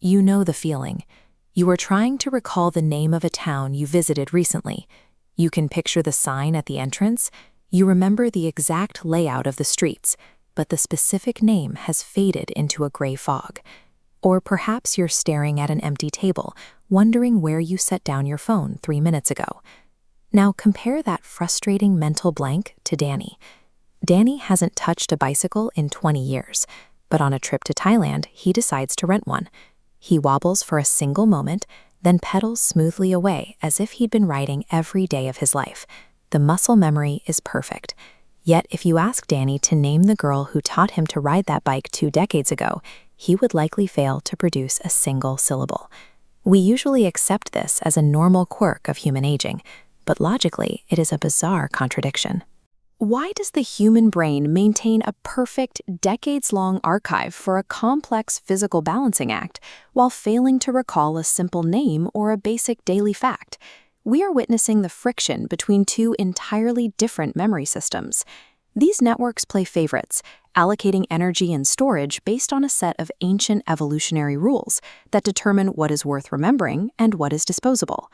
You know the feeling. You are trying to recall the name of a town you visited recently. You can picture the sign at the entrance. You remember the exact layout of the streets, but the specific name has faded into a gray fog. Or perhaps you're staring at an empty table, wondering where you set down your phone 3 minutes ago. Now compare that frustrating mental blank to Danny. Danny hasn't touched a bicycle in 20 years, but on a trip to Thailand, he decides to rent one. He wobbles for a single moment, then pedals smoothly away as if he'd been riding every day of his life. The muscle memory is perfect. Yet if you ask Danny to name the girl who taught him to ride that bike 2 decades ago, he would likely fail to produce a single syllable. We usually accept this as a normal quirk of human aging, but logically, it is a bizarre contradiction. Why does the human brain maintain a perfect, decades-long archive for a complex physical balancing act while failing to recall a simple name or a basic daily fact? We are witnessing the friction between 2 entirely different memory systems. These networks play favorites, allocating energy and storage based on a set of ancient evolutionary rules that determine what is worth remembering and what is disposable.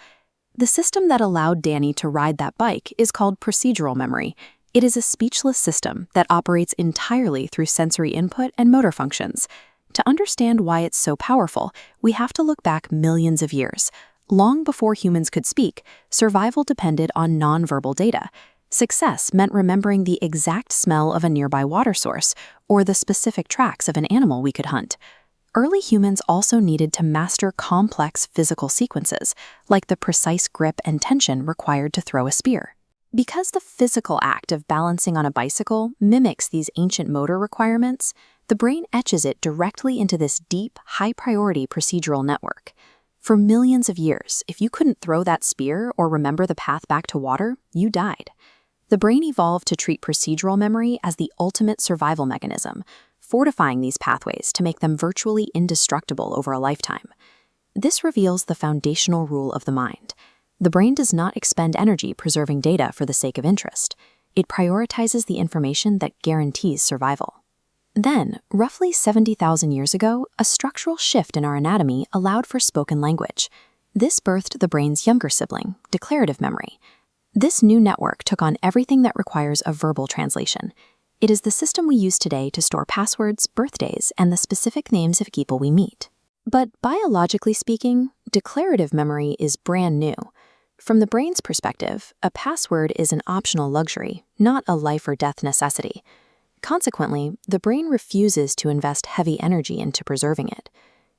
The system that allowed Danny to ride that bike is called procedural memory. It is a speechless system that operates entirely through sensory input and motor functions. To understand why it's so powerful, we have to look back millions of years. Long before humans could speak, survival depended on nonverbal data. Success meant remembering the exact smell of a nearby water source or the specific tracks of an animal we could hunt. Early humans also needed to master complex physical sequences, like the precise grip and tension required to throw a spear. Because the physical act of balancing on a bicycle mimics these ancient motor requirements, the brain etches it directly into this deep, high-priority procedural network. For millions of years, if you couldn't throw that spear or remember the path back to water, you died. The brain evolved to treat procedural memory as the ultimate survival mechanism, fortifying these pathways to make them virtually indestructible over a lifetime. This reveals the foundational rule of the mind. The brain does not expend energy preserving data for the sake of interest. It prioritizes the information that guarantees survival. Then, roughly 70,000 years ago, a structural shift in our anatomy allowed for spoken language. This birthed the brain's younger sibling, declarative memory. This new network took on everything that requires a verbal translation. It is the system we use today to store passwords, birthdays, and the specific names of people we meet. But biologically speaking, declarative memory is brand new. From the brain's perspective, a password is an optional luxury, not a life or death necessity. Consequently, the brain refuses to invest heavy energy into preserving it.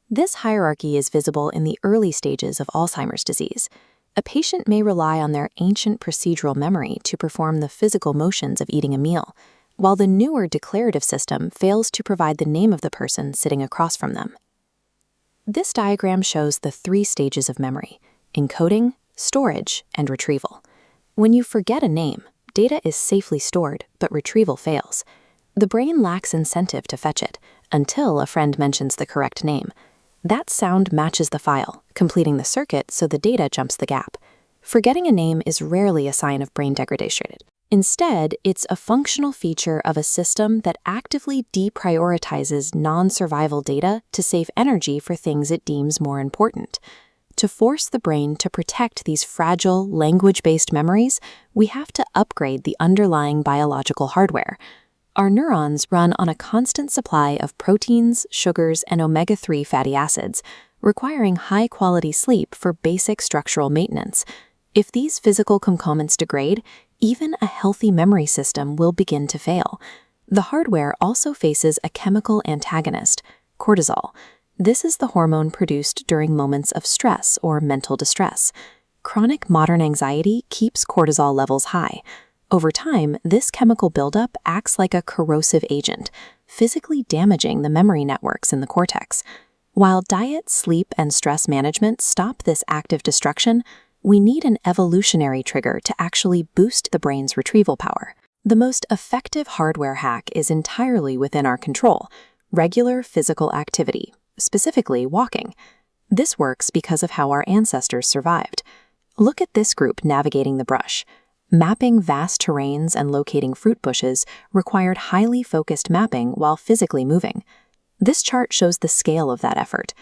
This hierarchy is visible in the early stages of Alzheimer's disease. A patient may rely on their ancient procedural memory to perform the physical motions of eating a meal, while the newer declarative system fails to provide the name of the person sitting across from them. This diagram shows the 3 stages of memory: encoding, storage, and retrieval. When you forget a name, data is safely stored, but retrieval fails. The brain lacks incentive to fetch it until a friend mentions the correct name. That sound matches the file, completing the circuit so the data jumps the gap. Forgetting a name is rarely a sign of brain degradation. Instead, it's a functional feature of a system that actively deprioritizes non-survival data to save energy for things it deems more important. To force the brain to protect these fragile, language-based memories, we have to upgrade the underlying biological hardware. Our neurons run on a constant supply of proteins, sugars, and omega-3 fatty acids, requiring high-quality sleep for basic structural maintenance. If these physical components degrade, even a healthy memory system will begin to fail. The hardware also faces a chemical antagonist, cortisol. This is the hormone produced during moments of stress or mental distress. Chronic modern anxiety keeps cortisol levels high. Over time, this chemical buildup acts like a corrosive agent, physically damaging the memory networks in the cortex. While diet, sleep, and stress management stop this active destruction, we need an evolutionary trigger to actually boost the brain's retrieval power. The most effective hardware hack is entirely within our control: regular physical activity, specifically walking. This works because of how our ancestors survived. Look at this group navigating the brush. Mapping vast terrains and locating fruit bushes required highly focused mapping while physically moving. This chart shows the scale of that effort.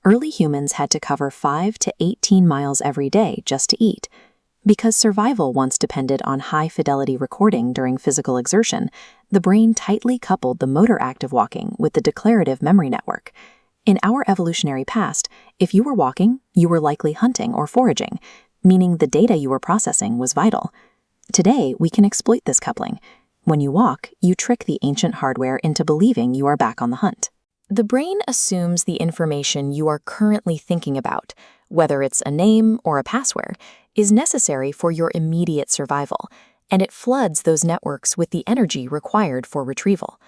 Early humans had to cover 5 to 18 miles every day just to eat. Because survival once depended on high-fidelity recording during physical exertion, the brain tightly coupled the motor act of walking with the declarative memory network. In our evolutionary past, if you were walking, you were likely hunting or foraging, meaning the data you were processing was vital. Today, we can exploit this coupling. When you walk, you trick the ancient hardware into believing you are back on the hunt. The brain assumes the information you are currently thinking about, whether it's a name or a password, is necessary for your immediate survival, and it floods those networks with the energy required for retrieval.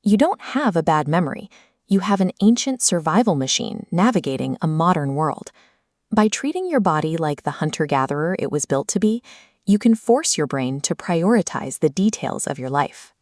You don't have a bad memory. You have an ancient survival machine navigating a modern world. By treating your body like the hunter-gatherer it was built to be, you can force your brain to prioritize the details of your life.